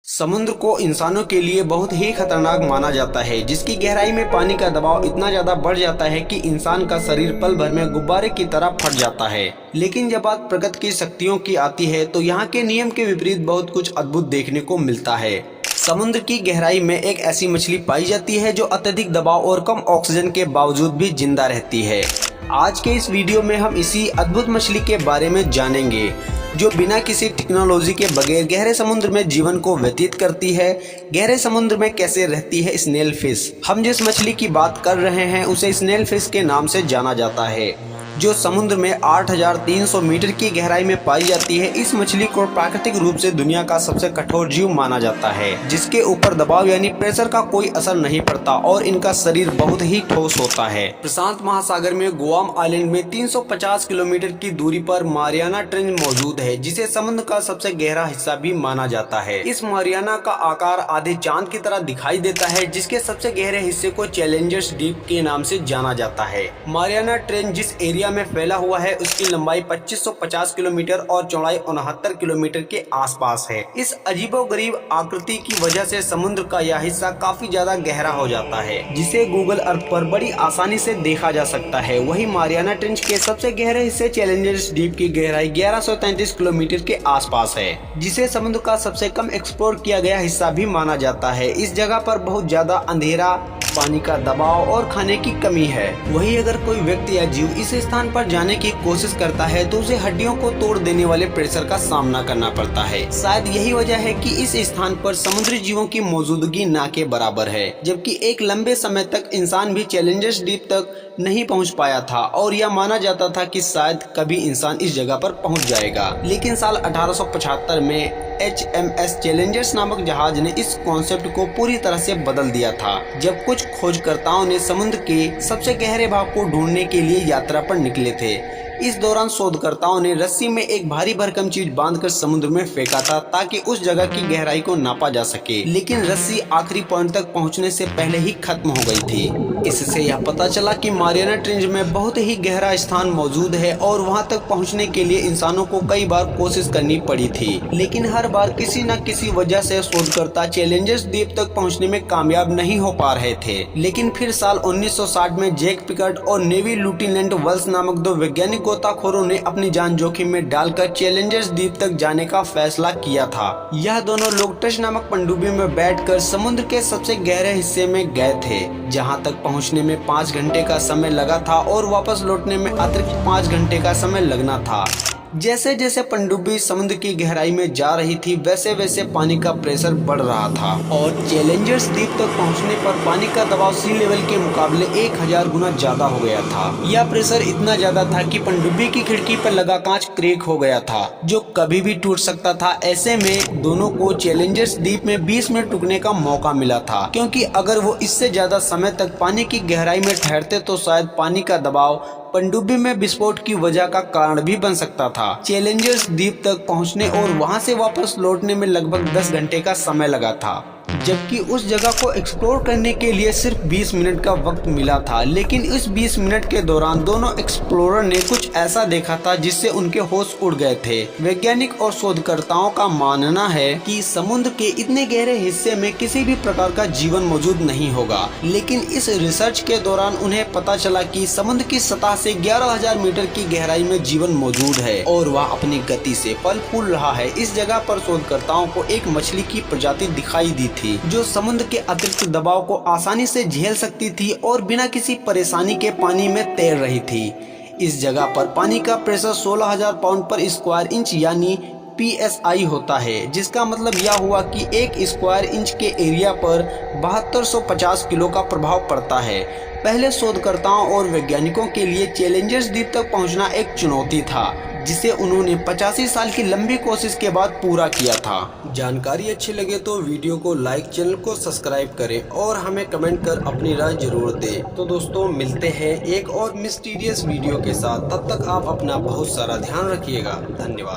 समुद्र को इंसानों के लिए बहुत ही खतरनाक माना जाता है, जिसकी गहराई में पानी का दबाव इतना ज्यादा बढ़ जाता है कि इंसान का शरीर पल भर में गुब्बारे की तरह फट जाता है। लेकिन जब बात प्रकृति की शक्तियों की आती है तो यहाँ के नियम के विपरीत बहुत कुछ अद्भुत देखने को मिलता है। समुद्र की गहराई में एक ऐसी मछली पाई जाती है जो अत्यधिक दबाव और कम ऑक्सीजन के बावजूद भी जिंदा रहती है। आज के इस वीडियो में हम इसी अद्भुत मछली के बारे में जानेंगे जो बिना किसी टेक्नोलॉजी के बगैर गहरे समुद्र में जीवन को व्यतीत करती है। गहरे समुद्र में कैसे रहती है स्नेल फिश। हम जिस मछली की बात कर रहे हैं उसे स्नेल फिश के नाम से जाना जाता है, जो समुद्र में 8,300 मीटर की गहराई में पाई जाती है। इस मछली को प्राकृतिक रूप से दुनिया का सबसे कठोर जीव माना जाता है, जिसके ऊपर दबाव यानी प्रेशर का कोई असर नहीं पड़ता और इनका शरीर बहुत ही ठोस होता है। प्रशांत महासागर में गुआम आइलैंड में 350 किलोमीटर की दूरी पर मारियाना ट्रेंच मौजूद है, जिसे समुद्र का सबसे गहरा हिस्सा भी माना जाता है। इस मारियाना का आकार आधे चांद की तरह दिखाई देता है, जिसके सबसे गहरे हिस्से को चैलेंजर्स डीप के नाम से जाना जाता है। मारियाना ट्रेंच जिस एरिया में फैला हुआ है उसकी लंबाई 2550 किलोमीटर और चौड़ाई 69 किलोमीटर के आसपास है। इस अजीबोगरीब आकृति की वजह से समुद्र का यह हिस्सा काफी ज्यादा गहरा हो जाता है, जिसे गूगल अर्थ पर बड़ी आसानी से देखा जा सकता है। वही मारियाना ट्रेंच के सबसे गहरे हिस्से चैलेंजर्स डीप की गहराई 1133 किलोमीटर के आसपास है, जिसे समुद्र का सबसे कम एक्सप्लोर किया गया हिस्सा भी माना जाता है। इस जगह पर बहुत ज्यादा अंधेरा, पानी का दबाव और खाने की कमी है। वही अगर कोई व्यक्ति या जीव इस स्थान पर जाने की कोशिश करता है तो उसे हड्डियों को तोड़ देने वाले प्रेशर का सामना करना पड़ता है। शायद यही वजह है कि इस स्थान पर समुद्री जीवों की मौजूदगी ना के बराबर है, जबकि एक लंबे समय तक इंसान भी चैलेंजर्स डीप तक नहीं पहुंच पाया था और यह माना जाता था कि शायद कभी इंसान इस जगह पर पहुंच जाएगा। लेकिन साल 1875 में HMS चैलेंजर्स नामक जहाज ने इस कॉन्सेप्ट को पूरी तरह से बदल दिया था, जब कुछ खोजकर्ताओं ने समुद्र के सबसे गहरे भाग को ढूंढने के लिए यात्रा पर निकले थे। इस दौरान शोधकर्ताओं ने रस्सी में एक भारी भरकम चीज बांधकर समुद्र में फेंका था ताकि उस जगह की गहराई को नापा जा सके, लेकिन रस्सी आखिरी पॉइंट तक पहुंचने से पहले ही खत्म हो गई थी। इससे यह पता चला कि मारियाना ट्रेंच में बहुत ही गहरा स्थान मौजूद है और वहां तक पहुंचने के लिए इंसानों को कई बार कोशिश करनी पड़ी थी, लेकिन हर बार किसी न किसी वजह से शोधकर्ता चैलेंजर्स द्वीप तक पहुंचने में कामयाब नहीं हो पा रहे थे। लेकिन फिर साल 1960 में जैक पिकर्ट और नेवी लिeutenant वेल्स नामक दो वैज्ञानिक गोताखोरों ने अपनी जान जोखिम में डालकर चैलेंजर्स द्वीप तक जाने का फैसला किया था। यह दोनों लोग टच नामक पनडुब्बी में बैठकर समुद्र के सबसे गहरे हिस्से में गए थे, जहां तक पहुंचने में 5 घंटे का समय लगा था और वापस लौटने में अतिरिक्त 5 घंटे का समय लगना था। जैसे जैसे पनडुब्बी समुद्र की गहराई में जा रही थी वैसे वैसे पानी का प्रेशर बढ़ रहा था और चैलेंजर्स द्वीप तक पहुंचने पर पानी का दबाव सी लेवल के मुकाबले 1000 गुना ज्यादा हो गया था। यह प्रेशर इतना ज्यादा था कि पनडुब्बी की खिड़की पर लगा कांच क्रैक हो गया था, जो कभी भी टूट सकता था। ऐसे में दोनों को चैलेंजर्स द्वीप में 20 मिनट रुकने का मौका मिला था, क्योंकि अगर वो इससे ज्यादा समय तक पानी की गहराई में ठहरते तो शायद पानी का दबाव पनडुब्बी में विस्फोट की वजह का कारण भी बन सकता था। चैलेंजर्स द्वीप तक पहुंचने और वहां से वापस लौटने में लगभग 10 घंटे का समय लगा था, जबकि उस जगह को एक्सप्लोर करने के लिए सिर्फ 20 मिनट का वक्त मिला था। लेकिन इस 20 मिनट के दौरान दोनों एक्सप्लोरर ने कुछ ऐसा देखा था जिससे उनके होश उड़ गए थे। वैज्ञानिक और शोधकर्ताओं का मानना है कि समुद्र के इतने गहरे हिस्से में किसी भी प्रकार का जीवन मौजूद नहीं होगा, लेकिन इस रिसर्च के दौरान उन्हें पता चला कि समुद्र की सतह से 11,000 मीटर की गहराई में जीवन मौजूद है और वह अपनी गति से फल फूल रहा है। इस जगह पर शोधकर्ताओं को एक मछली की प्रजाति दिखाई दी थी जो समुद्र के अतिरिक्त दबाव को आसानी से झेल सकती थी और बिना किसी परेशानी के पानी में तैर रही थी। इस जगह पर पानी का प्रेशर 16,000 पाउंड पर स्क्वायर इंच यानी PSI होता है, जिसका मतलब यह हुआ कि 1 स्क्वायर इंच के एरिया पर 7250 किलो का प्रभाव पड़ता है। पहले शोधकर्ताओं और वैज्ञानिकों के लिए चैलेंजर्स द्वीप तक पहुंचना एक चुनौती था, जिसे उन्होंने 85 साल की लंबी कोशिश के बाद पूरा किया था। जानकारी अच्छी लगे तो वीडियो को लाइक, चैनल को सब्सक्राइब करें और हमें कमेंट कर अपनी राय जरूर दें। तो दोस्तों मिलते हैं एक और मिस्टीरियस वीडियो के साथ, तब तक आप अपना बहुत सारा ध्यान रखिएगा। धन्यवाद।